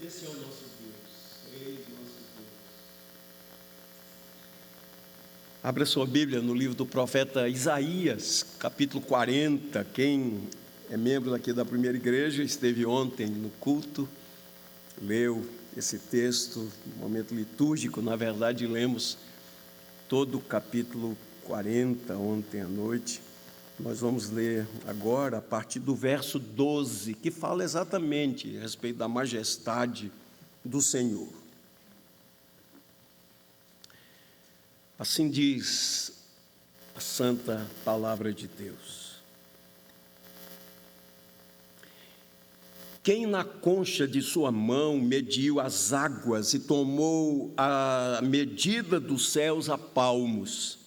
Esse é o nosso Deus. Ele é o nosso Deus. Abra sua Bíblia no livro do profeta Isaías, capítulo 40. Quem é membro aqui da primeira igreja, esteve ontem no culto, leu esse texto, no momento litúrgico. Na verdade, lemos todo o capítulo 40 ontem à noite. Nós vamos ler agora a partir do verso 12, que fala exatamente a respeito da majestade do Senhor. Assim diz a santa palavra de Deus. Quem na concha de sua mão mediu as águas e tomou a medida dos céus a palmos?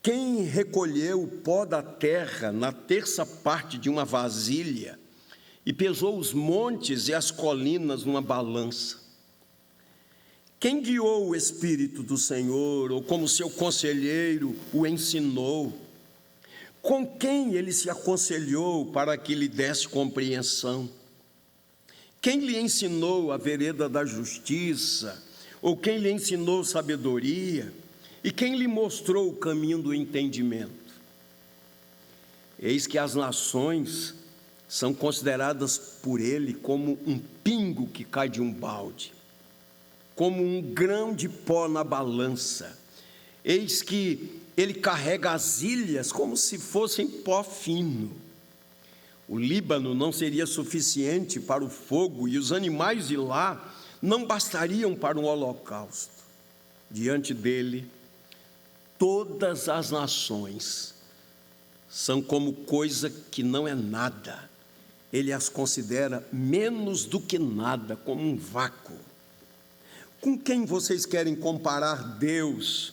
Quem recolheu o pó da terra na terça parte de uma vasilha e pesou os montes e as colinas numa balança? Quem guiou o Espírito do Senhor, ou como seu conselheiro o ensinou? Com quem ele se aconselhou para que lhe desse compreensão? Quem lhe ensinou a vereda da justiça, ou quem lhe ensinou sabedoria? E quem lhe mostrou o caminho do entendimento? Eis que as nações são consideradas por ele como um pingo que cai de um balde, como um grão de pó na balança. Eis que ele carrega as ilhas como se fossem pó fino. O Líbano não seria suficiente para o fogo, e os animais de lá não bastariam para um holocausto. Diante dele, todas as nações são como coisa que não é nada. Ele as considera menos do que nada, como um vácuo. Com quem vocês querem comparar Deus?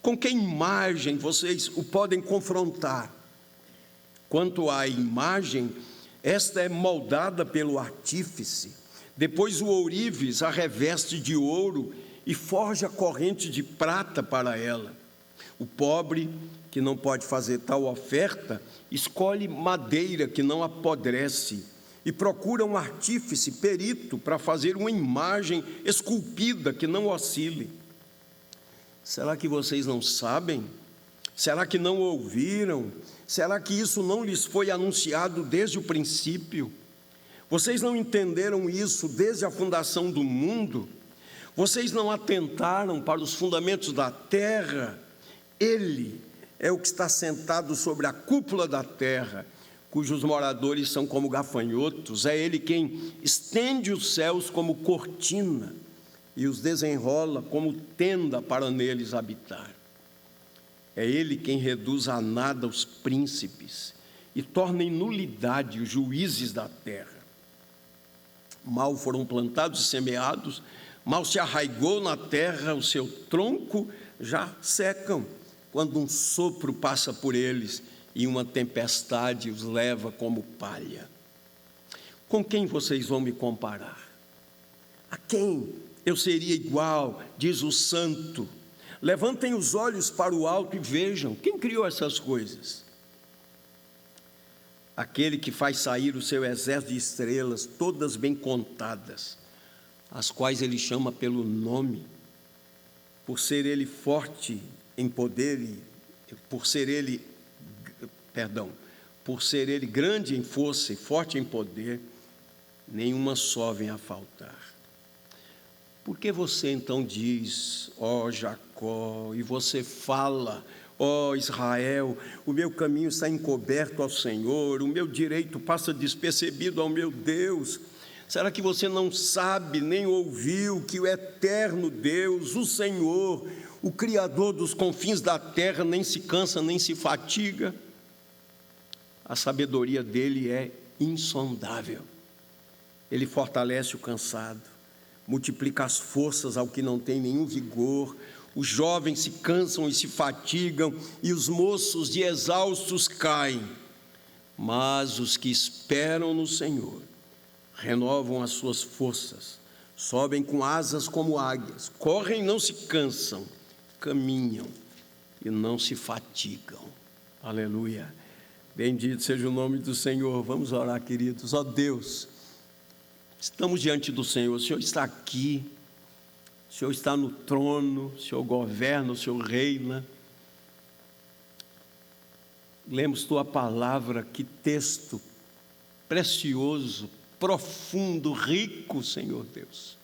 Com que imagem vocês o podem confrontar? Quanto à imagem, esta é moldada pelo artífice. Depois o ourives a reveste de ouro e forja corrente de prata para ela. O pobre, que não pode fazer tal oferta, escolhe madeira que não apodrece e procura um artífice perito para fazer uma imagem esculpida que não oscile. Será que vocês não sabem? Será que não ouviram? Será que isso não lhes foi anunciado desde o princípio? Vocês não entenderam isso desde a fundação do mundo? Vocês não atentaram para os fundamentos da terra? Ele é o que está sentado sobre a cúpula da terra, cujos moradores são como gafanhotos. É ele quem estende os céus como cortina e os desenrola como tenda para neles habitar. É ele quem reduz a nada os príncipes e torna em nulidade os juízes da terra. Mal foram plantados e semeados, mal se arraigou na terra, o seu tronco já secam, quando um sopro passa por eles e uma tempestade os leva como palha. Com quem vocês vão me comparar? A quem eu seria igual, diz o santo? Levantem os olhos para o alto e vejam, quem criou essas coisas? Aquele que faz sair o seu exército de estrelas, todas bem contadas, as quais ele chama pelo nome, por ser ele forte em poder, por ser ele grande em força e forte em poder, nenhuma só vem a faltar. Por que você então diz, ó Jacó, e você fala, ó Israel, o meu caminho está encoberto ao Senhor, o meu direito passa despercebido ao meu Deus? Será que você não sabe nem ouviu que o eterno Deus, o Senhor, o Criador dos confins da terra, nem se cansa, nem se fatiga? A sabedoria dele é insondável. Ele fortalece o cansado, multiplica as forças ao que não tem nenhum vigor. Os jovens se cansam e se fatigam, e os moços de exaustos caem. Mas os que esperam no Senhor renovam as suas forças, sobem com asas como águias, correm e não se cansam, caminham e não se fatigam. Aleluia. Bendito seja o nome do Senhor. Vamos orar, queridos. Ó Deus, Estamos diante do Senhor, o Senhor está aqui, o Senhor está no trono, o Senhor governa, o Senhor reina. Lemos tua palavra, que texto precioso, profundo, rico, Senhor Deus.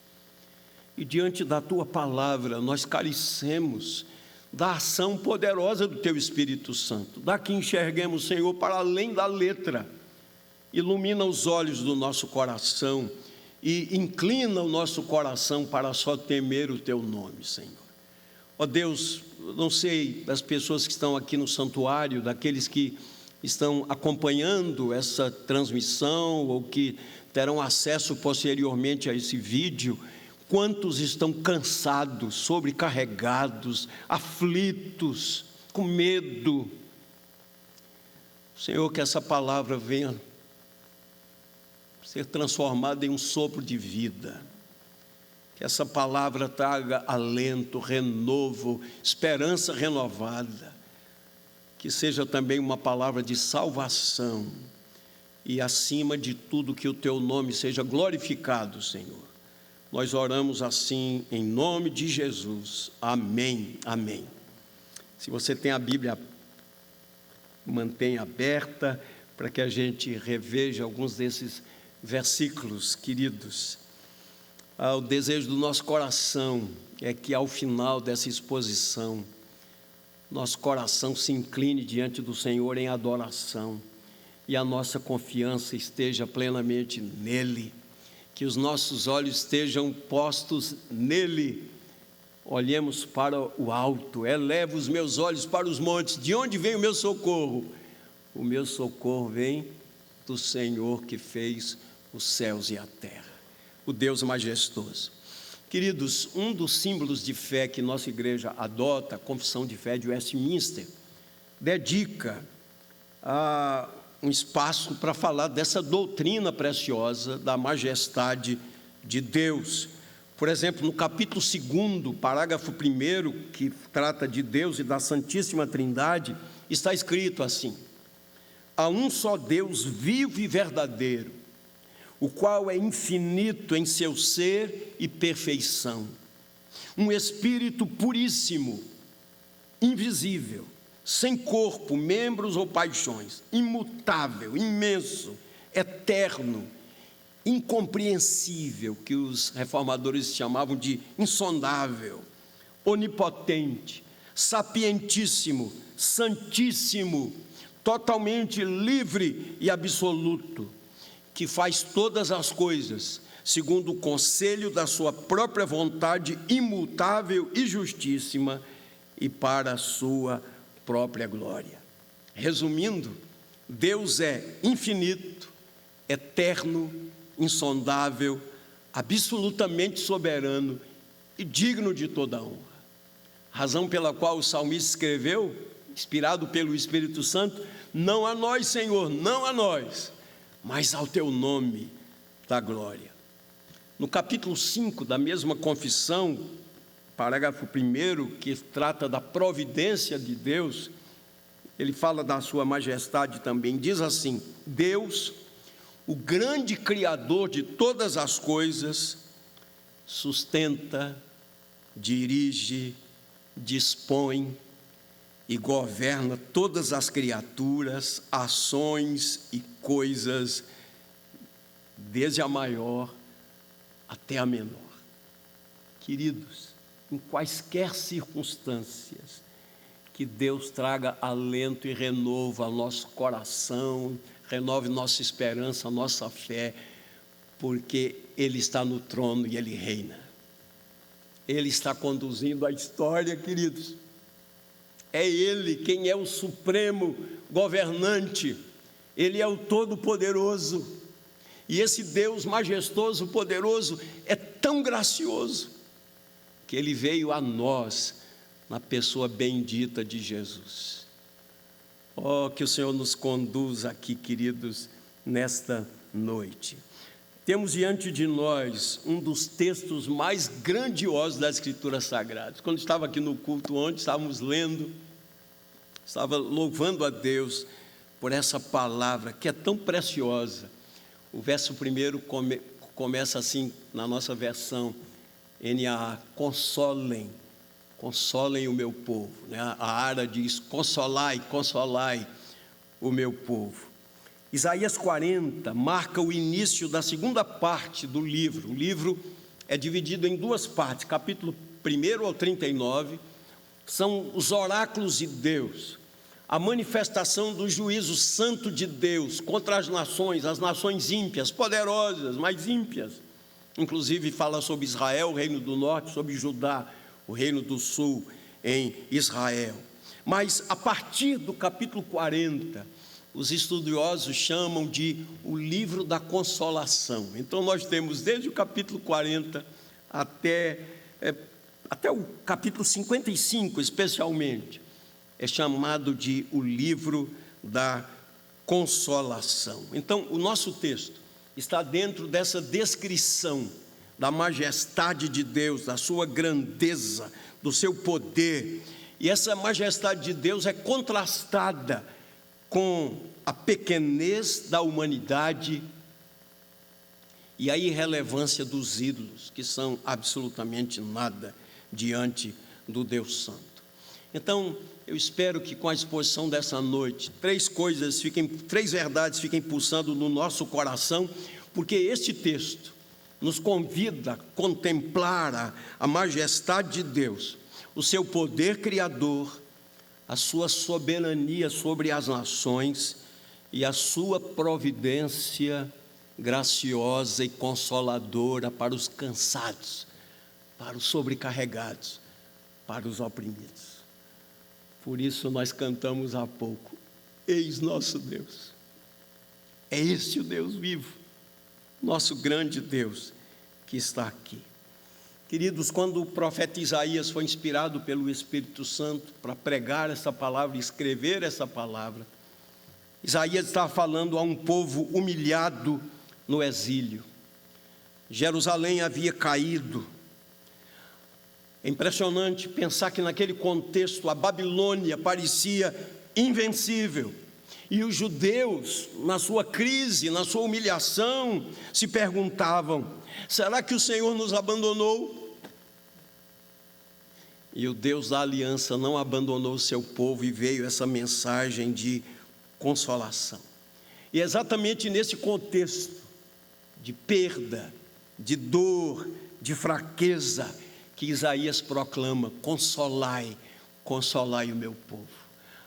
E diante da tua palavra, nós carecemos da ação poderosa do teu Espírito Santo. Dá que enxerguemos, Senhor, para além da letra. Ilumina os olhos do nosso coração e inclina o nosso coração para só temer o teu nome, Senhor. Ó Deus, não sei das pessoas que estão aqui no santuário, daqueles que estão acompanhando essa transmissão ou que terão acesso posteriormente a esse vídeo, quantos estão cansados, sobrecarregados, aflitos, com medo. Senhor, que essa palavra venha ser transformada em um sopro de vida. Que essa palavra traga alento, renovo, esperança renovada. Que seja também uma palavra de salvação. E acima de tudo, que o teu nome seja glorificado, Senhor. Nós oramos assim em nome de Jesus. Amém, amém. Se você tem a Bíblia, mantenha aberta para que a gente reveja alguns desses versículos, queridos. O desejo do nosso coração é que ao final dessa exposição, nosso coração se incline diante do Senhor em adoração e a nossa confiança esteja plenamente nele. Que os nossos olhos estejam postos nele, olhemos para o alto, elevo os meus olhos para os montes, de onde vem o meu socorro? O meu socorro vem do Senhor que fez os céus e a terra, o Deus majestoso. Queridos, um dos símbolos de fé que nossa igreja adota, a Confissão de Fé de Westminster, dedica a um espaço para falar dessa doutrina preciosa da majestade de Deus. Por exemplo, no capítulo 2, parágrafo 1, que trata de Deus e da Santíssima Trindade, está escrito assim: há um só Deus vivo e verdadeiro, o qual é infinito em seu ser e perfeição, um Espírito puríssimo, invisível, sem corpo, membros ou paixões, imutável, imenso, eterno, incompreensível, que os reformadores chamavam de insondável, onipotente, sapientíssimo, santíssimo, totalmente livre e absoluto, que faz todas as coisas segundo o conselho da sua própria vontade imutável e justíssima e para a sua própria glória. Resumindo, Deus é infinito, eterno, insondável, absolutamente soberano e digno de toda honra. Razão pela qual o salmista escreveu, inspirado pelo Espírito Santo: não a nós, Senhor, não a nós, mas ao teu nome da glória. No capítulo 5 da mesma confissão, parágrafo 1, que trata da providência de Deus, ele fala da sua majestade também, diz assim: Deus, o grande Criador de todas as coisas, sustenta, dirige, dispõe e governa todas as criaturas, ações e coisas, desde a maior até a menor. Queridos, em quaisquer circunstâncias, que Deus traga alento e renovo ao nosso coração, renove nossa esperança, nossa fé, porque Ele está no trono e Ele reina. Ele está conduzindo a história, queridos. É Ele quem é o supremo governante, Ele é o Todo-Poderoso. E esse Deus majestoso, poderoso, é tão gracioso, que Ele veio a nós, na pessoa bendita de Jesus. Oh, que o Senhor nos conduza aqui, queridos, nesta noite. Temos diante de nós um dos textos mais grandiosos das Escrituras Sagradas. Quando estava aqui no culto ontem, estávamos lendo, estava louvando a Deus por essa palavra que é tão preciosa. O verso 1 começa assim na nossa versão NAA: consolem o meu povo, né? A Ara diz: consolai o meu povo. Isaías 40 marca o início da segunda parte do livro. O livro é dividido em duas partes, capítulo 1 ao 39, são os oráculos de Deus, a manifestação do juízo santo de Deus contra as nações ímpias, poderosas, mas ímpias. Inclusive fala sobre Israel, o reino do norte, sobre Judá, o reino do sul, em Israel. Mas a partir do capítulo 40, os estudiosos chamam de o livro da consolação. Então nós temos desde o capítulo 40 até o capítulo 55, especialmente, é chamado de o livro da consolação. Então o nosso texto está dentro dessa descrição da majestade de Deus, da sua grandeza, do seu poder. E essa majestade de Deus é contrastada com a pequenez da humanidade e a irrelevância dos ídolos, que são absolutamente nada diante do Deus Santo. Então, eu espero que com a exposição dessa noite, três verdades fiquem pulsando no nosso coração, porque este texto nos convida a contemplar a majestade de Deus, o seu poder criador, a sua soberania sobre as nações e a sua providência graciosa e consoladora para os cansados, para os sobrecarregados, para os oprimidos. Por isso nós cantamos há pouco: eis nosso Deus. É este o Deus vivo, nosso grande Deus que está aqui. Queridos, quando o profeta Isaías foi inspirado pelo Espírito Santo para pregar essa palavra, escrever essa palavra, Isaías estava falando a um povo humilhado no exílio. Jerusalém havia caído. É impressionante pensar que naquele contexto a Babilônia parecia invencível. E os judeus, na sua crise, na sua humilhação, se perguntavam: será que o Senhor nos abandonou? E o Deus da aliança não abandonou o seu povo e veio essa mensagem de consolação. E é exatamente nesse contexto de perda, de dor, de fraqueza, que Isaías proclama: consolai o meu povo.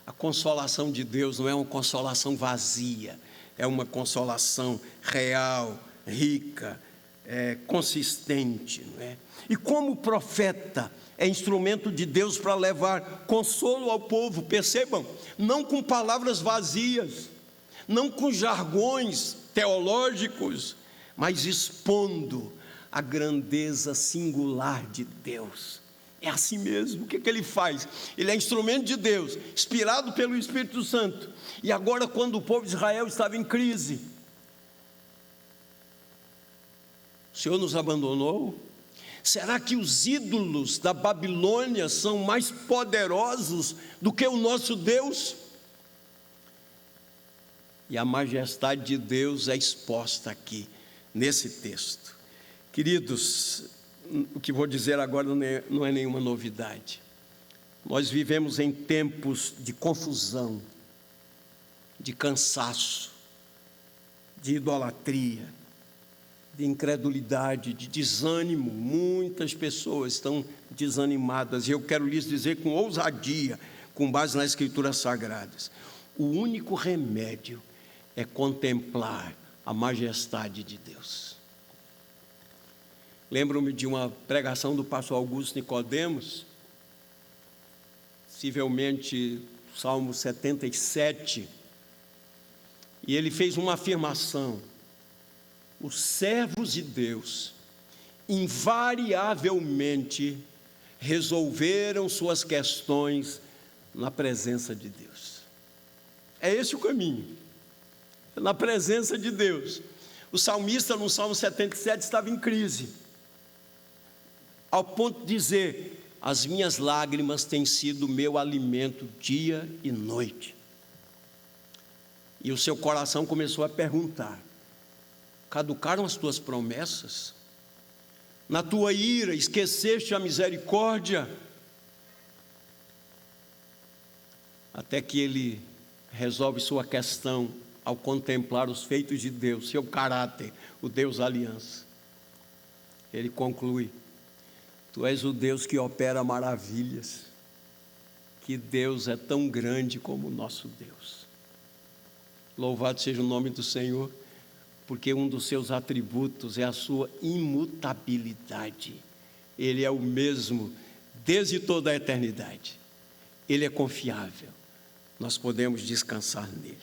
A consolação de Deus não é uma consolação vazia, é uma consolação real, rica, consistente, não é? E como profeta é instrumento de Deus para levar consolo ao povo, percebam, não com palavras vazias, não com jargões teológicos, mas expondo a grandeza singular de Deus. É assim mesmo. O que ele faz? Ele é instrumento de Deus, inspirado pelo Espírito Santo. E agora, quando o povo de Israel estava em crise, o Senhor nos abandonou? Será que os ídolos da Babilônia são mais poderosos do que o nosso Deus? E a majestade de Deus é exposta aqui, nesse texto. Queridos, o que vou dizer agora não é nenhuma novidade. Nós vivemos em tempos de confusão, de cansaço, de idolatria, de incredulidade, de desânimo. Muitas pessoas estão desanimadas, e eu quero lhes dizer com ousadia, com base nas Escrituras Sagradas: o único remédio é contemplar a majestade de Deus. Lembro-me de uma pregação do pastor Augusto Nicodemos, possivelmente Salmo 77, e ele fez uma afirmação: os servos de Deus invariavelmente resolveram suas questões na presença de Deus. É esse o caminho, na presença de Deus. O salmista no Salmo 77 estava em crise, ao ponto de dizer: as minhas lágrimas têm sido meu alimento dia e noite. E o seu coração começou a perguntar: caducaram as tuas promessas. Na tua ira, esqueceste a misericórdia. Até que ele resolve sua questão ao contemplar os feitos de Deus, seu caráter, o Deus aliança. Ele conclui: tu és o Deus que opera maravilhas. Que Deus é tão grande como o nosso Deus. Louvado seja o nome do Senhor, porque um dos seus atributos é a sua imutabilidade. Ele é o mesmo desde toda a eternidade. Ele é confiável. Nós podemos descansar nele.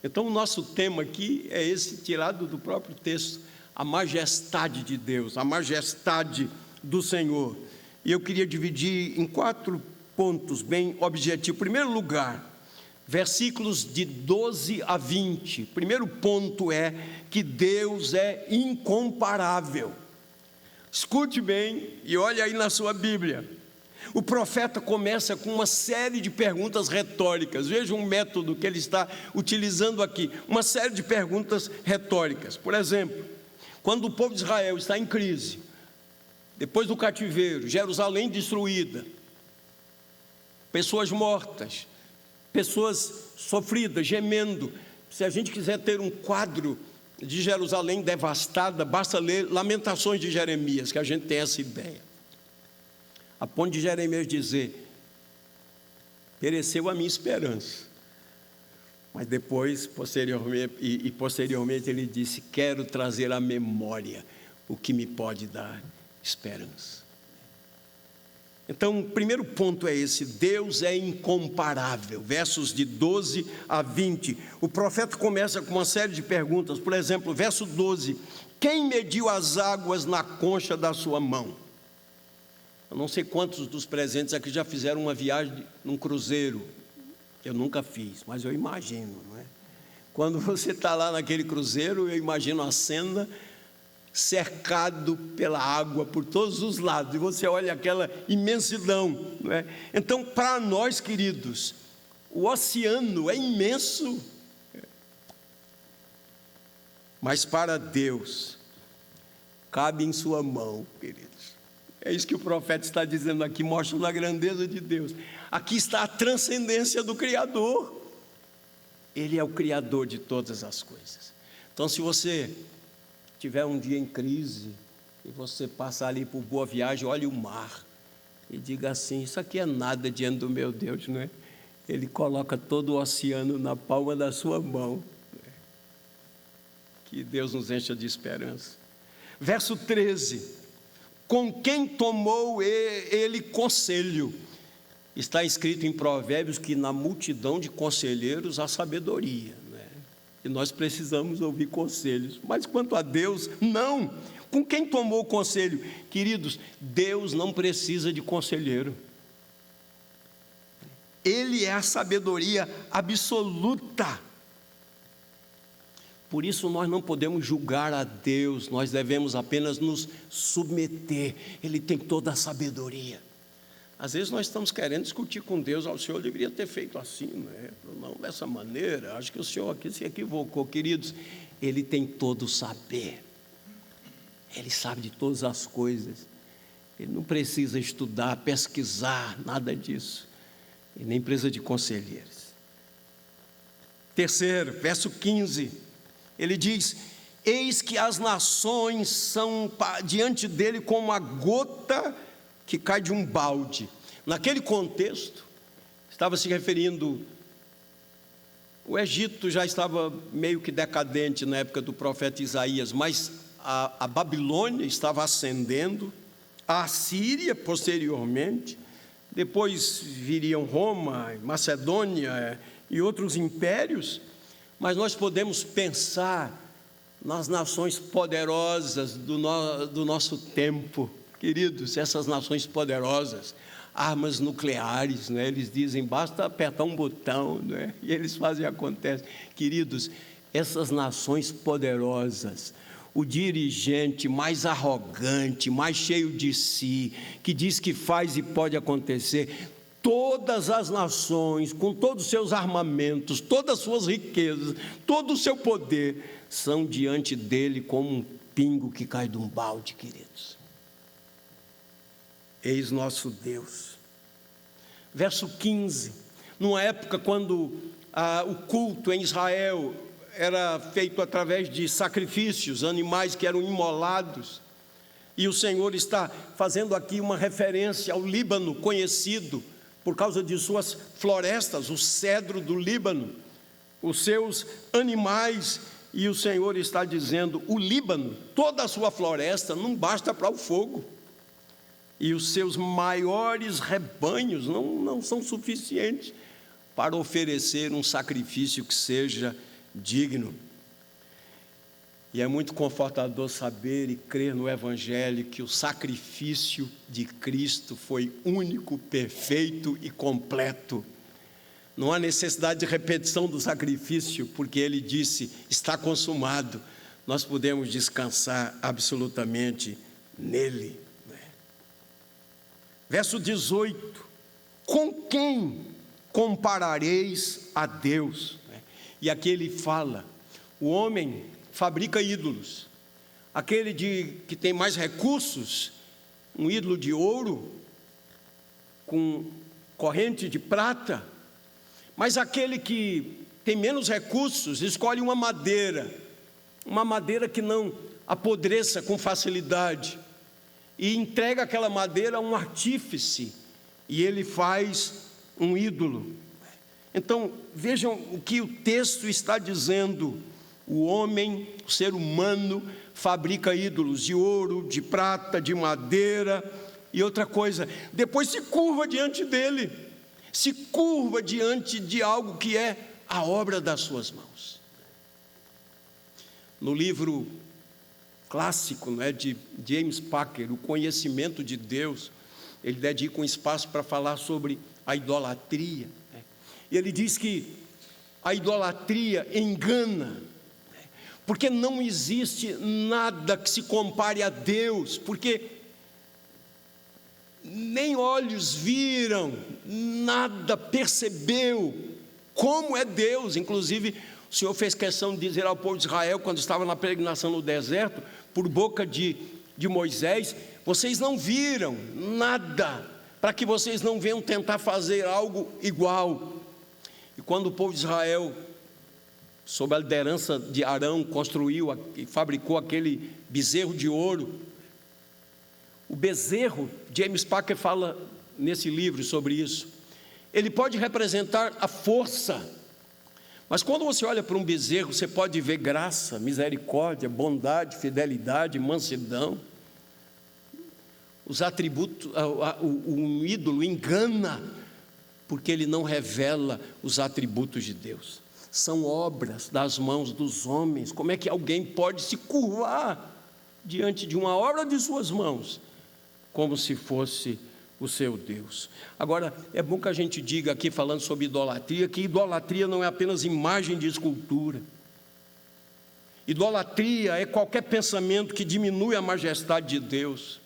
Então o nosso tema aqui é esse, tirado do próprio texto: a majestade de Deus, a majestade do Senhor. E eu queria dividir em 4 pontos bem objetivos. Em primeiro lugar, versículos de 12 a 20. Primeiro ponto é que Deus é incomparável. Escute bem e olhe aí na sua Bíblia. O profeta começa com uma série de perguntas retóricas. Veja um método que ele está utilizando aqui. Uma série de perguntas retóricas. Por exemplo, quando o povo de Israel está em crise, depois do cativeiro, Jerusalém destruída, pessoas mortas, pessoas sofridas, gemendo. Se a gente quiser ter um quadro de Jerusalém devastada, basta ler Lamentações de Jeremias, que a gente tem essa ideia. A ponto de Jeremias dizer: pereceu a minha esperança. Mas depois, posteriormente ele disse: quero trazer à memória o que me pode dar esperança. Então, o primeiro ponto é esse: Deus é incomparável. Versos de 12 a 20. O profeta começa com uma série de perguntas. Por exemplo, verso 12: quem mediu as águas na concha da sua mão? Eu não sei quantos dos presentes aqui já fizeram uma viagem num cruzeiro. Eu nunca fiz, mas eu imagino, não é? Quando você está lá naquele cruzeiro, eu imagino a cena, cercado pela água por todos os lados, e você olha aquela imensidão, não é? Então, para nós, queridos, o oceano é imenso, mas para Deus cabe em sua mão, queridos. É isso que o profeta está dizendo aqui, mostrando a grandeza de Deus. Aqui está a transcendência do Criador. Ele é o Criador de todas as coisas. Então, se você tiver um dia em crise e você passar ali por Boa Viagem, olhe o mar e diga assim: isso aqui é nada diante do meu Deus, não é? Ele coloca todo o oceano na palma da sua mão. Que Deus nos encha de esperança. Verso 13: com quem tomou ele conselho? Está escrito em Provérbios que na multidão de conselheiros há sabedoria, né? E nós precisamos ouvir conselhos. Mas quanto a Deus, não. Com quem tomou conselho? Queridos, Deus não precisa de conselheiro. Ele é a sabedoria absoluta. Por isso nós não podemos julgar a Deus, nós devemos apenas nos submeter. Ele tem toda a sabedoria. Às vezes nós estamos querendo discutir com Deus: o Senhor deveria ter feito assim, né? Não dessa maneira, acho que o Senhor aqui se equivocou. Queridos, Ele tem todo o saber, Ele sabe de todas as coisas, Ele não precisa estudar, pesquisar, nada disso, Ele nem precisa de conselheiros. Terceiro, verso 15, ele diz: eis que as nações são diante dele como a gota que cai de um balde. Naquele contexto, estava se referindo, o Egito já estava meio que decadente na época do profeta Isaías, mas a Babilônia estava ascendendo, a Assíria posteriormente, depois viriam Roma, Macedônia e outros impérios. Mas nós podemos pensar nas nações poderosas do nosso tempo, queridos. Essas nações poderosas, armas nucleares, né? Eles dizem: basta apertar um botão, né? E eles fazem e acontece. Queridos, essas nações poderosas, o dirigente mais arrogante, mais cheio de si, que diz que faz e pode acontecer, todas as nações, com todos os seus armamentos, todas as suas riquezas, todo o seu poder, são diante dele como um pingo que cai de um balde, queridos. Eis nosso Deus. Verso 15, numa época quando o culto em Israel era feito através de sacrifícios, animais que eram imolados, e o Senhor está fazendo aqui uma referência ao Líbano, conhecido por causa de suas florestas, o cedro do Líbano, os seus animais, e o Senhor está dizendo: o Líbano, toda a sua floresta, não basta para o fogo, e os seus maiores rebanhos não são suficientes para oferecer um sacrifício que seja digno. E é muito confortador saber e crer no Evangelho que o sacrifício de Cristo foi único, perfeito e completo. Não há necessidade de repetição do sacrifício, porque Ele disse: está consumado. Nós podemos descansar absolutamente nele. Verso 18: com quem comparareis a Deus? E aqui ele fala: o homem fabrica ídolos. Aquele que tem mais recursos, um ídolo de ouro, com corrente de prata. Mas aquele que tem menos recursos, escolhe uma madeira que não apodreça com facilidade, e entrega aquela madeira a um artífice, e ele faz um ídolo. Então, vejam o que o texto está dizendo: o homem, o ser humano, fabrica ídolos de ouro, de prata, de madeira, e outra coisa, depois se curva diante dele, se curva diante de algo que é a obra das suas mãos. No livro clássico, de James Packer, O Conhecimento de Deus, ele dedica um espaço para falar sobre a idolatria, e ele diz que a idolatria engana, porque não existe nada que se compare a Deus, porque nem olhos viram, nada percebeu como é Deus. Inclusive, o Senhor fez questão de dizer ao povo de Israel, quando estava na peregrinação no deserto, por boca de Moisés: vocês não viram nada, para que vocês não venham tentar fazer algo igual. E quando o povo de Israel, sob a liderança de Arão, construiu e fabricou aquele bezerro de ouro, o bezerro, James Packer fala nesse livro sobre isso, ele pode representar a força, mas quando você olha para um bezerro, você pode ver graça, misericórdia, bondade, fidelidade, mansidão. Os atributos, um ídolo engana, porque ele não revela os atributos de Deus. São obras das mãos dos homens. Como é que alguém pode se curvar diante de uma obra de suas mãos, como se fosse o seu Deus? Agora, é bom que a gente diga aqui, falando sobre idolatria, que idolatria não é apenas imagem de escultura. Idolatria é qualquer pensamento que diminui a majestade de Deus,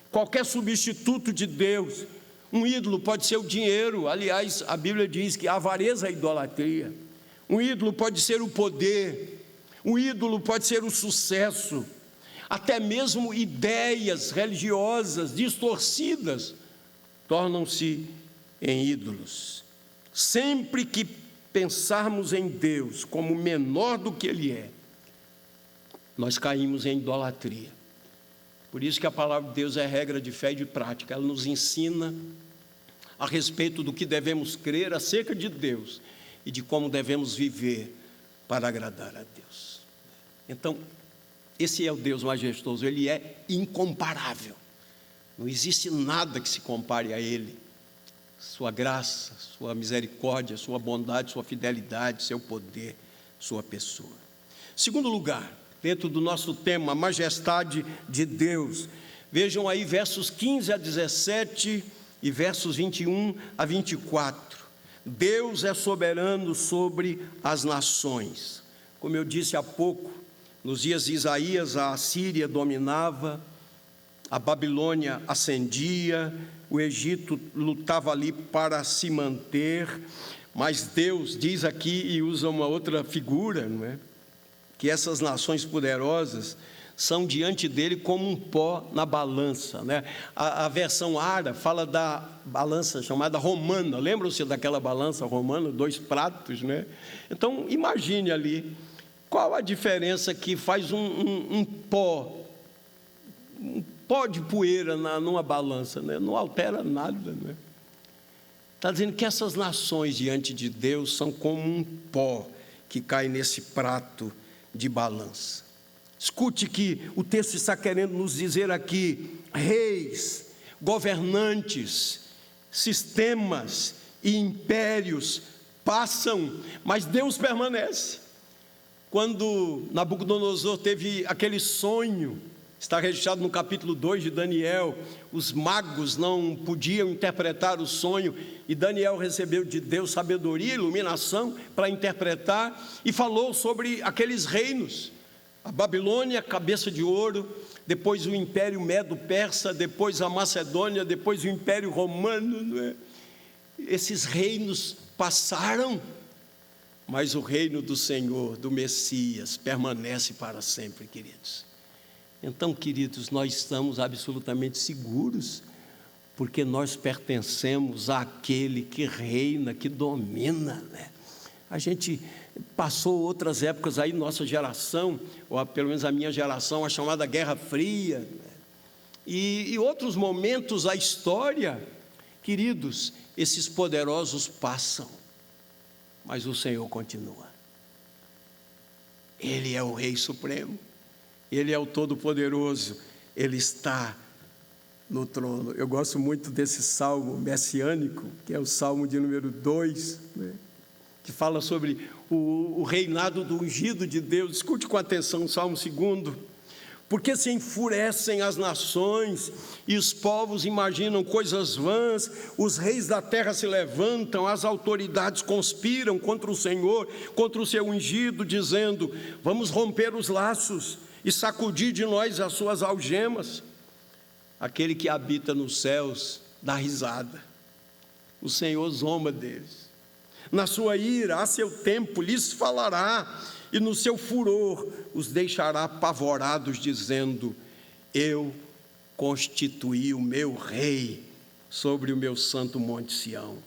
qualquer substituto de Deus. Um ídolo pode ser o dinheiro. Aliás, a Bíblia diz que a avareza é idolatria. Um ídolo pode ser o poder, um ídolo pode ser o sucesso, até mesmo ideias religiosas distorcidas tornam-se em ídolos. Sempre que pensarmos em Deus como menor do que Ele é, nós caímos em idolatria. Por isso que a palavra de Deus é regra de fé e de prática. Ela nos ensina a respeito do que devemos crer acerca de Deus e de como devemos viver para agradar a Deus. Então, esse é o Deus majestoso, Ele é incomparável. Não existe nada que se compare a Ele. Sua graça, sua misericórdia, sua bondade, sua fidelidade, seu poder, sua pessoa. Segundo lugar, dentro do nosso tema, a majestade de Deus. Vejam aí versos 15 a 17 e versos 21 a 24. Deus é soberano sobre as nações. Como eu disse há pouco, nos dias de Isaías, a Assíria dominava, a Babilônia ascendia, o Egito lutava ali para se manter, mas Deus diz aqui e usa uma outra figura, não é? Que essas nações poderosas são diante dele como um pó na balança, né? A versão Ara fala da balança chamada romana. Lembram-se daquela balança romana, 2 pratos, né? Então imagine ali qual a diferença que faz um pó de poeira numa balança, né? Não altera nada, né? Está dizendo que essas nações diante de Deus são como um pó que cai nesse prato de balança. Escute que o texto está querendo nos dizer aqui: reis, governantes, sistemas e impérios passam, mas Deus permanece. Quando Nabucodonosor teve aquele sonho, está registrado no capítulo 2 de Daniel, os magos não podiam interpretar o sonho, e Daniel recebeu de Deus sabedoria e iluminação para interpretar, e falou sobre aqueles reinos: a Babilônia, cabeça de ouro, depois o Império Medo-Persa, depois a Macedônia, depois o Império Romano, não é? Esses reinos passaram, mas o reino do Senhor, do Messias, permanece para sempre, queridos. Então, queridos, nós estamos absolutamente seguros, porque nós pertencemos àquele que reina, que domina, né? A gente passou outras épocas aí, nossa geração, ou pelo menos a minha geração, a chamada Guerra Fria, né? E outros momentos da história, queridos, esses poderosos passam, mas o Senhor continua. Ele é o Rei Supremo, Ele é o Todo-Poderoso, Ele está no trono. Eu gosto muito desse salmo messiânico, que é o salmo de número 2, né? Que fala sobre o reinado do ungido de Deus. Escute com atenção o salmo 2. Porque se enfurecem as nações e os povos imaginam coisas vãs, os reis da terra se levantam, as autoridades conspiram contra o Senhor, contra o seu ungido, dizendo: vamos romper os laços e sacudir de nós as suas algemas. Aquele que habita nos céus dá risada, o Senhor zomba deles. Na sua ira, a seu tempo, lhes falará, e no seu furor os deixará apavorados, dizendo: eu constituí o meu rei sobre o meu santo monte Sião.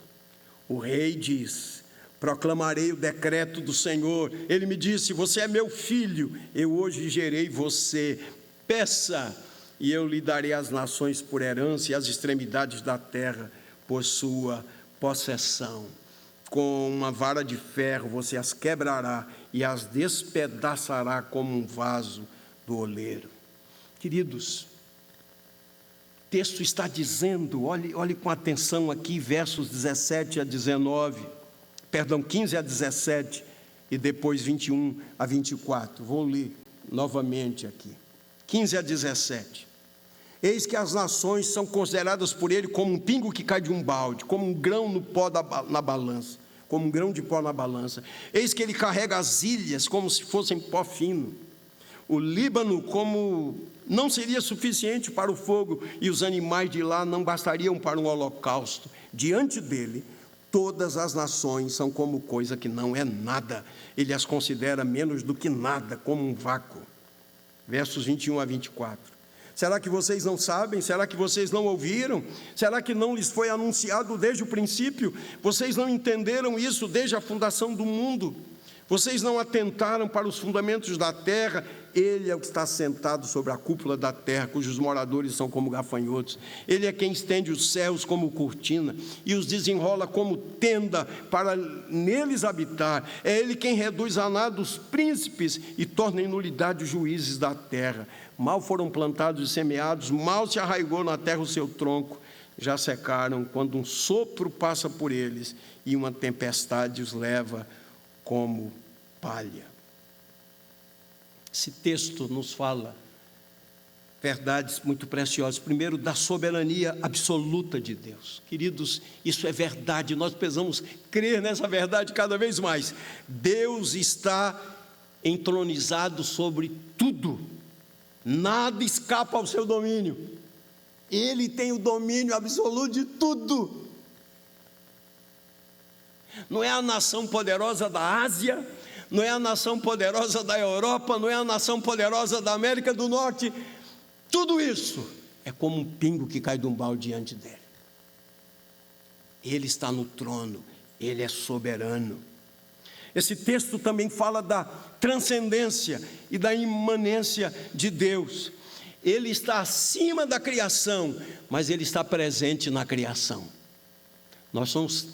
O rei diz: proclamarei o decreto do Senhor. Ele me disse: você é meu filho, eu hoje gerei você. Peça, e eu lhe darei as nações por herança e as extremidades da terra por sua possessão. Com uma vara de ferro você as quebrará e as despedaçará como um vaso do oleiro. Queridos, o texto está dizendo, olhe com atenção aqui, versos 17 a 19, perdão, 15 a 17 e depois 21 a 24. Vou ler novamente aqui. 15 a 17. Eis que as nações são consideradas por ele como um pingo que cai de um balde, como um grão no pó na balança, como um grão de pó na balança. Eis que ele carrega as ilhas como se fossem pó fino. O Líbano como não seria suficiente para o fogo, e os animais de lá não bastariam para um holocausto. Diante dele, todas as nações são como coisa que não é nada. Ele as considera menos do que nada, como um vácuo. Versos 21 a 24. Será que vocês não sabem? Será que vocês não ouviram? Será que não lhes foi anunciado desde o princípio? Vocês não entenderam isso desde a fundação do mundo? Vocês não atentaram para os fundamentos da terra? Ele é o que está sentado sobre a cúpula da terra, cujos moradores são como gafanhotos. Ele é quem estende os céus como cortina e os desenrola como tenda para neles habitar. É Ele quem reduz a nada os príncipes e torna em nulidade os juízes da terra. Mal foram plantados e semeados, mal se arraigou na terra o seu tronco. Já secaram quando um sopro passa por eles e uma tempestade os leva como palha. Esse texto nos fala verdades muito preciosas. Primeiro, da soberania absoluta de Deus. Queridos, isso é verdade, nós precisamos crer nessa verdade cada vez mais. Deus está entronizado sobre tudo, nada escapa ao seu domínio. Ele tem o domínio absoluto de tudo. Não é a nação poderosa da Ásia, não é a nação poderosa da Europa, não é a nação poderosa da América do Norte. Tudo isso é como um pingo que cai de um balde diante dele. Ele está no trono, ele é soberano. Esse texto também fala da transcendência e da imanência de Deus. Ele está acima da criação, mas ele está presente na criação. Nós somos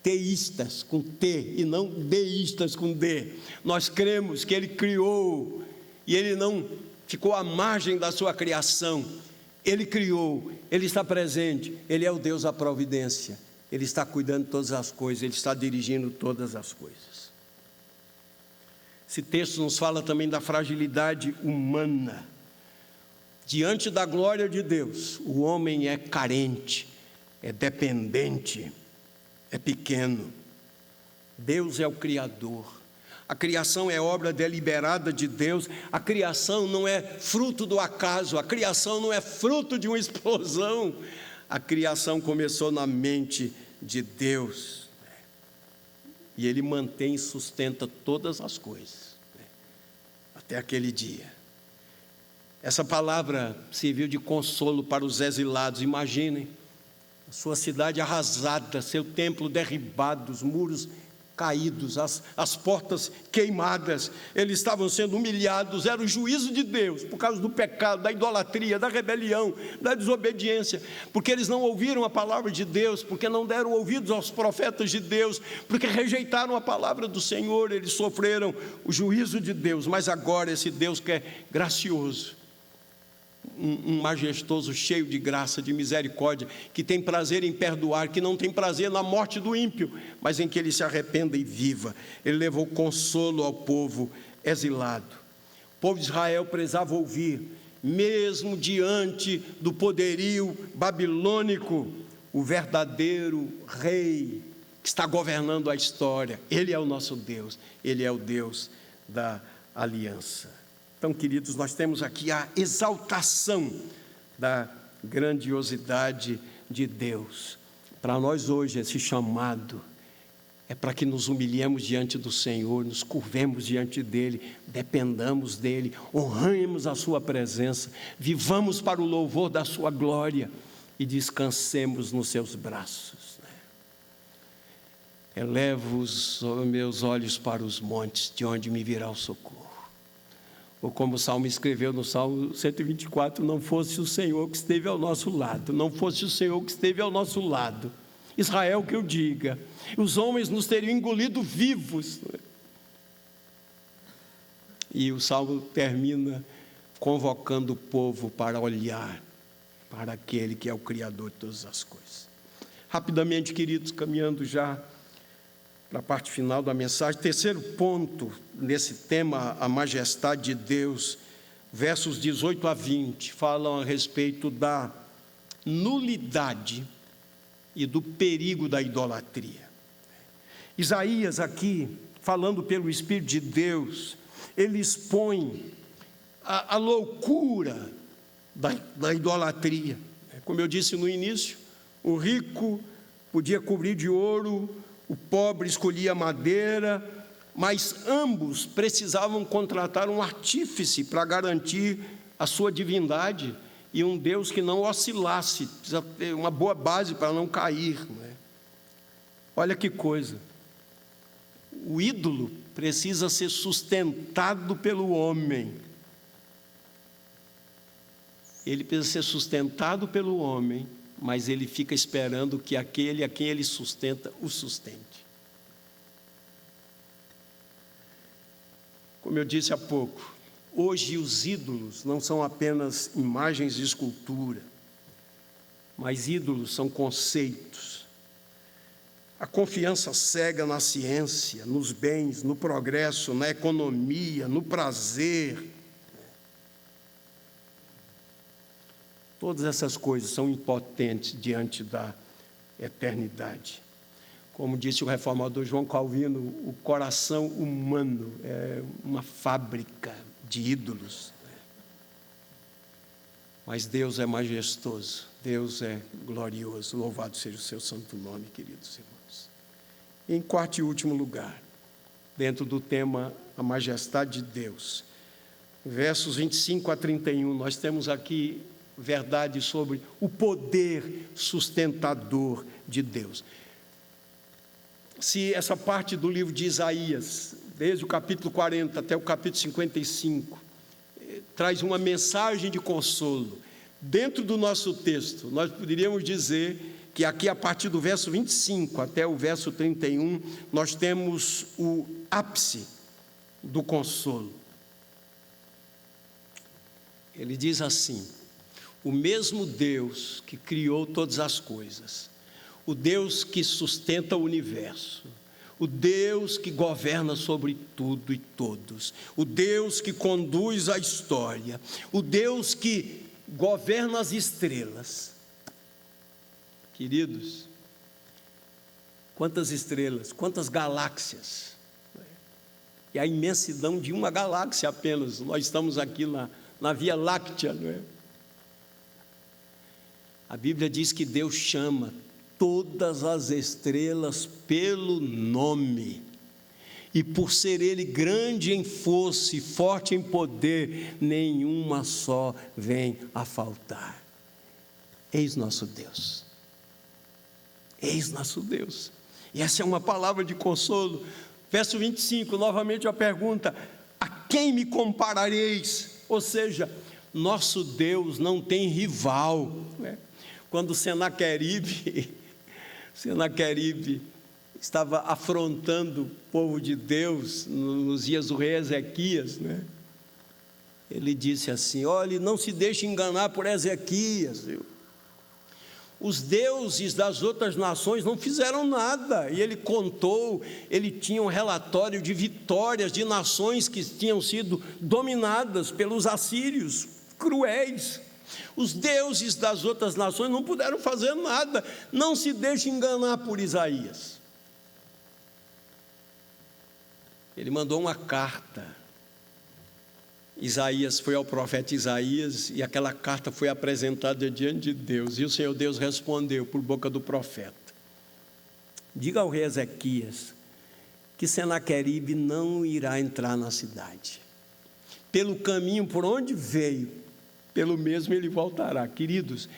teístas com T e não deístas com D. Nós cremos que ele criou e ele não ficou à margem da sua criação. Ele criou, ele está presente, ele é o Deus da providência. Ele está cuidando de todas as coisas, ele está dirigindo todas as coisas. Esse texto nos fala também da fragilidade humana. Diante da glória de Deus, o homem é carente, é dependente, é pequeno. Deus é o Criador. A criação é obra deliberada de Deus. A criação não é fruto do acaso. A criação não é fruto de uma explosão. A criação começou na mente de Deus. E Ele mantém e sustenta todas as coisas, até aquele dia. Essa palavra serviu de consolo para os exilados. Imaginem, a sua cidade arrasada, seu templo derribado, os muros caídos, as portas queimadas. Eles estavam sendo humilhados, era o juízo de Deus, por causa do pecado, da idolatria, da rebelião, da desobediência, porque eles não ouviram a palavra de Deus, porque não deram ouvidos aos profetas de Deus, porque rejeitaram a palavra do Senhor. Eles sofreram o juízo de Deus. Mas agora esse Deus que é gracioso, um majestoso, cheio de graça, de misericórdia, que tem prazer em perdoar, que não tem prazer na morte do ímpio, mas em que ele se arrependa e viva. Ele levou consolo ao povo exilado. O povo de Israel precisava ouvir, mesmo diante do poderio babilônico, o verdadeiro rei que está governando a história. Ele é o nosso Deus, ele é o Deus da aliança. Então, queridos, nós temos aqui a exaltação da grandiosidade de Deus. Para nós hoje, esse chamado é para que nos humilhemos diante do Senhor, nos curvemos diante dEle, dependamos dEle, honremos a Sua presença, vivamos para o louvor da Sua glória e descansemos nos Seus braços. Elevo os meus olhos para os montes, de onde me virá o socorro. Ou como o Salmo escreveu no Salmo 124, não fosse o Senhor que esteve ao nosso lado, não fosse o Senhor que esteve ao nosso lado, Israel que eu diga, os homens nos teriam engolido vivos. E o Salmo termina convocando o povo para olhar para aquele que é o Criador de todas as coisas. Rapidamente, queridos, caminhando já para a parte final da mensagem, terceiro ponto nesse tema, a majestade de Deus, versos 18 a 20, falam a respeito da nulidade e do perigo da idolatria. Isaías aqui, falando pelo Espírito de Deus, ele expõe a loucura da idolatria. Como eu disse no início, o rico podia cobrir de ouro, o pobre escolhia madeira, mas ambos precisavam contratar um artífice para garantir a sua divindade e um Deus que não oscilasse, precisa ter uma boa base para não cair, não é? Olha que coisa, o ídolo precisa ser sustentado pelo homem, ele precisa ser sustentado pelo homem, mas ele fica esperando que aquele a quem ele sustenta, o sustente. Como eu disse há pouco, hoje os ídolos não são apenas imagens de escultura, mas ídolos são conceitos. A confiança cega na ciência, nos bens, no progresso, na economia, no prazer. Todas essas coisas são impotentes diante da eternidade. Como disse o reformador João Calvino, o coração humano é uma fábrica de ídolos. Mas Deus é majestoso, Deus é glorioso, louvado seja o seu santo nome, queridos irmãos. Em quarto e último lugar, dentro do tema a majestade de Deus, versos 25 a 31, nós temos aqui verdade sobre o poder sustentador de Deus. Se essa parte do livro de Isaías, desde o capítulo 40 até o capítulo 55, traz uma mensagem de consolo, dentro do nosso texto, nós poderíamos dizer que aqui a partir do verso 25 até o verso 31, nós temos o ápice do consolo. Ele diz assim: o mesmo Deus que criou todas as coisas, o Deus que sustenta o universo, o Deus que governa sobre tudo e todos, o Deus que conduz a história, o Deus que governa as estrelas. Queridos, quantas estrelas, quantas galáxias, e a imensidão de uma galáxia apenas. Nós estamos aqui na Via Láctea, não é? A Bíblia diz que Deus chama todas as estrelas pelo nome, e por ser Ele grande em força e forte em poder, nenhuma só vem a faltar. Eis nosso Deus, eis nosso Deus, e essa é uma palavra de consolo. Verso 25, novamente a pergunta: a quem me comparareis? Ou seja, nosso Deus não tem rival, né? Quando Senaqueribe estava afrontando o povo de Deus nos dias do rei Ezequias, né? Ele disse assim: olhe, não se deixe enganar por Ezequias, os deuses das outras nações não fizeram nada. E ele contou, ele tinha um relatório de vitórias de nações que tinham sido dominadas pelos assírios, cruéis. Os deuses das outras nações não puderam fazer nada. Não se deixe enganar por Isaías. Ele mandou uma carta. Isaías foi ao profeta Isaías e aquela carta foi apresentada diante de Deus. E o Senhor Deus respondeu por boca do profeta: diga ao rei Ezequias que Senaqueribe não irá entrar na cidade. Pelo caminho por onde veio, pelo mesmo ele voltará. Queridos,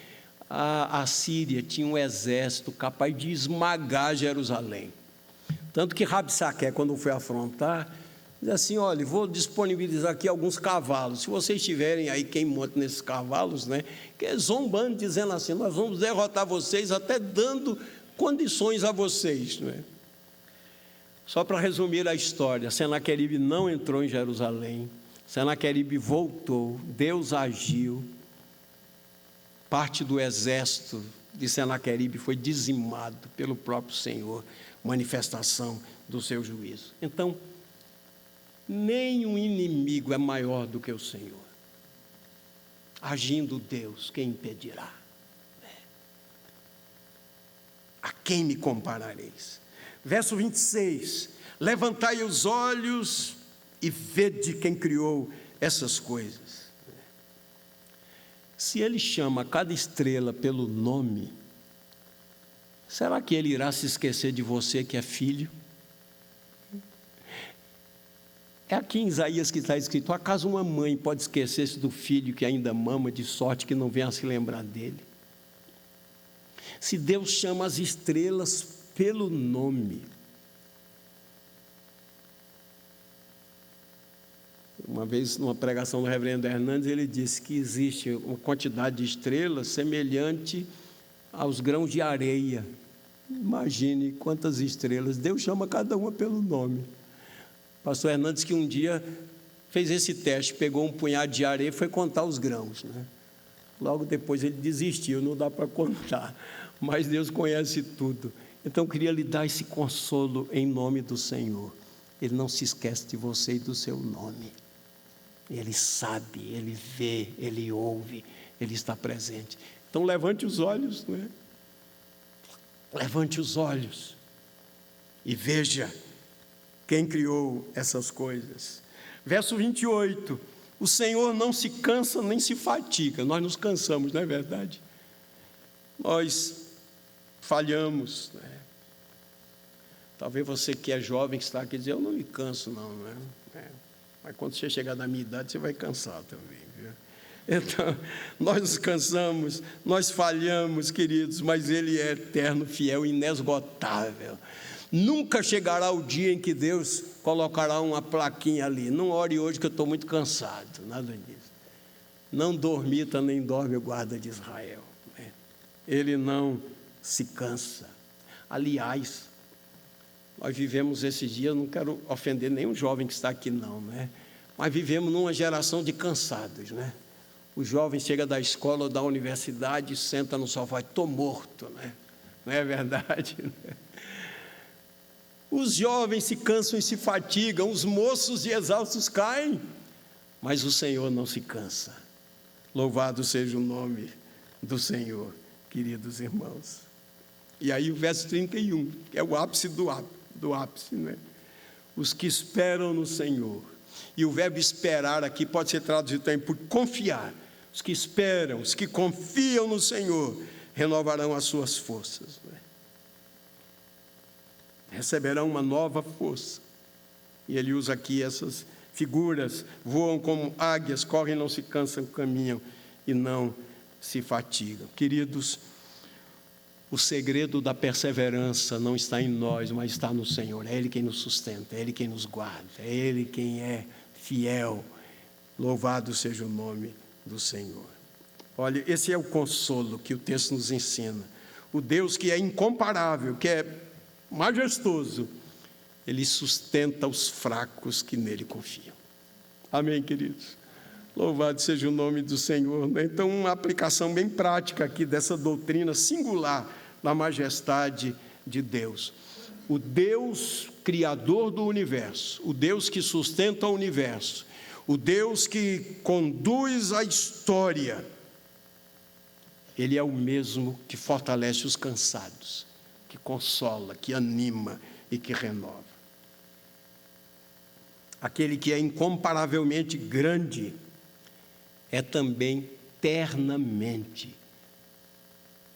a Síria tinha um exército capaz de esmagar Jerusalém. Tanto que Rabsaque, quando foi afrontar, diz assim: olha, vou disponibilizar aqui alguns cavalos, se vocês tiverem aí quem monta nesses cavalos, né, que zombando, dizendo assim: nós vamos derrotar vocês, até dando condições a vocês, não é? Só para resumir a história, Senaqueribe não entrou em Jerusalém, Senaqueribe voltou, Deus agiu, parte do exército de Senaqueribe foi dizimado pelo próprio Senhor, manifestação do seu juízo. Então, nenhum inimigo é maior do que o Senhor. Agindo Deus, quem impedirá? A quem me comparareis? Verso 26, levantai os olhos e vede quem criou essas coisas. Se Ele chama cada estrela pelo nome, será que Ele irá se esquecer de você que é filho? É aqui em Isaías que está escrito: acaso uma mãe pode esquecer-se do filho que ainda mama, de sorte que não venha a se lembrar dele? Se Deus chama as estrelas pelo nome. Uma vez, numa pregação do reverendo Hernandes, ele disse que existe uma quantidade de estrelas semelhante aos grãos de areia. Imagine quantas estrelas. Deus chama cada uma pelo nome. Pastor Hernandes, que um dia fez esse teste, pegou um punhado de areia e foi contar os grãos, né? Logo depois ele desistiu, não dá para contar, mas Deus conhece tudo. Então eu queria lhe dar esse consolo em nome do Senhor. Ele não se esquece de você e do seu nome. Ele sabe, Ele vê, Ele ouve, Ele está presente. Então levante os olhos, né? Levante os olhos e veja quem criou essas coisas. Verso 28, O Senhor não se cansa nem se fatiga. Nós nos cansamos, não é verdade? Nós falhamos, né? Talvez você que é jovem, que está aqui, dizer, eu não me canso não, né? Mas quando você chegar na minha idade, você vai cansar também, viu? Então, nós nos cansamos, nós falhamos, queridos, mas Ele é eterno, fiel, inesgotável. Nunca chegará o dia em que Deus colocará uma plaquinha ali, não ore hoje que eu estou muito cansado, nada disso. Não dormita nem dorme o guarda de Israel, né? Ele não se cansa. Aliás, nós vivemos esses dias, não quero ofender nenhum jovem que está aqui não, né? Mas vivemos numa geração de cansados, né? O jovem chega da escola ou da universidade, senta no sofá, estou morto, né? Não é verdade? Os jovens se cansam e se fatigam, os moços e exaustos caem, mas o Senhor não se cansa. Louvado seja o nome do Senhor, queridos irmãos. E aí o verso 31, que é o ápice do ápice, né? Os que esperam no Senhor. E o verbo esperar aqui pode ser traduzido também por confiar. Os que esperam, os que confiam no Senhor, renovarão as suas forças, né? Receberão uma nova força. E ele usa aqui essas figuras: voam como águias, correm, não se cansam, caminham e não se fatigam. Queridos, o segredo da perseverança não está em nós, mas está no Senhor. É Ele quem nos sustenta, é Ele quem nos guarda, é Ele quem é fiel. Louvado seja o nome do Senhor. Olha, esse é o consolo que o texto nos ensina. O Deus que é incomparável, que é majestoso, Ele sustenta os fracos que nele confiam. Amém, queridos? Louvado seja o nome do Senhor. Então, uma aplicação bem prática aqui dessa doutrina singular da majestade de Deus. O Deus criador do universo, o Deus que sustenta o universo, o Deus que conduz a história, Ele é o mesmo que fortalece os cansados, que consola, que anima e que renova. Aquele que é incomparavelmente grande é também ternamente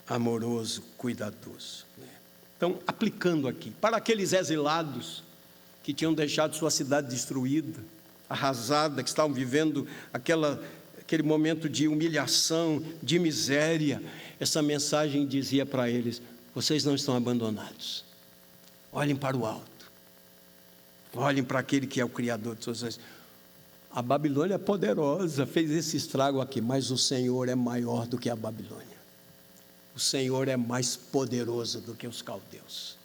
amoroso, cuidadoso, né? Então, aplicando aqui, para aqueles exilados que tinham deixado sua cidade destruída, arrasada, que estavam vivendo aquele momento de humilhação, de miséria, essa mensagem dizia para eles: vocês não estão abandonados. Olhem para o alto. Olhem para aquele que é o Criador de todas as coisas. A Babilônia é poderosa, fez esse estrago aqui, mas o Senhor é maior do que a Babilônia. O Senhor é mais poderoso do que os caldeus.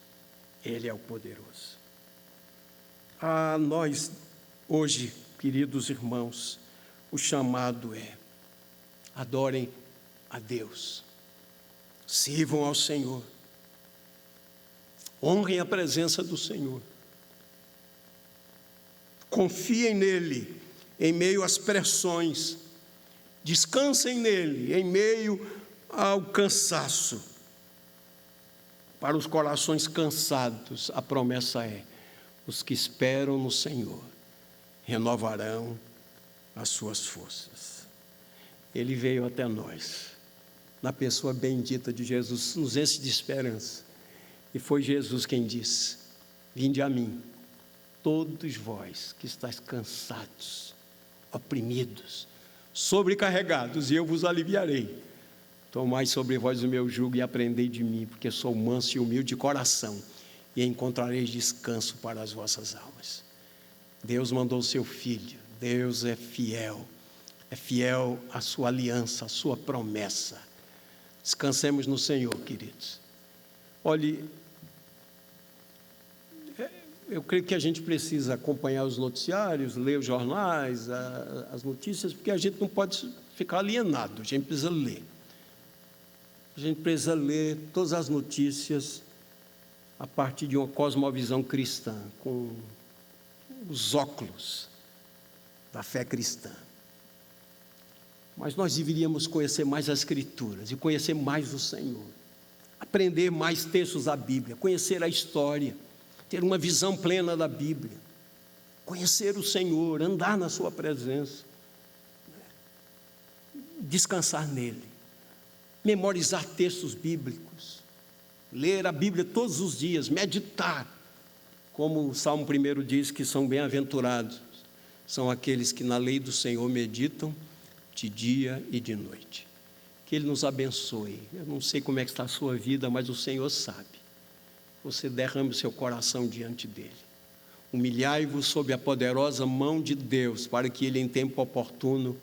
Ele é o poderoso. A nós, hoje, queridos irmãos, o chamado é: adorem a Deus, sirvam ao Senhor, honrem a presença do Senhor, confiem nele em meio às pressões, descansem nele em meio ao cansaço. Para os corações cansados, a promessa é: os que esperam no Senhor renovarão as suas forças. Ele veio até nós, na pessoa bendita de Jesus, nos enche de esperança. E foi Jesus quem disse: vinde a mim, todos vós que estáis cansados, oprimidos, sobrecarregados, e eu vos aliviarei. Tomai sobre vós o meu jugo e aprendei de mim, porque sou manso e humilde de coração, e encontrareis descanso para as vossas almas. Deus mandou o seu Filho. Deus é fiel à sua aliança, à sua promessa. Descansemos no Senhor, queridos. Olhe, eu creio que a gente precisa acompanhar os noticiários, ler os jornais, as notícias, porque a gente não pode ficar alienado, a gente precisa ler. A gente precisa ler todas as notícias a partir de uma cosmovisão cristã, com os óculos da fé cristã. Mas nós deveríamos conhecer mais as Escrituras e conhecer mais o Senhor, aprender mais textos da Bíblia, conhecer a história, ter uma visão plena da Bíblia, conhecer o Senhor, andar na sua presença. descansar nele, memorizar textos bíblicos, ler a Bíblia todos os dias, meditar, como o Salmo 1 diz que são bem-aventurados, são aqueles que na lei do Senhor meditam de dia e de noite. Que Ele nos abençoe. Eu não sei como é que está a sua vida, mas o Senhor sabe. Você derrame o seu coração diante dEle. Humilhai-vos sob a poderosa mão de Deus, para que Ele em tempo oportuno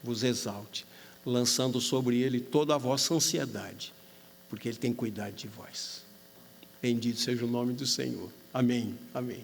vos exalte, lançando sobre Ele toda a vossa ansiedade, porque Ele tem cuidado de vós. Bendito seja o nome do Senhor. Amém, amém.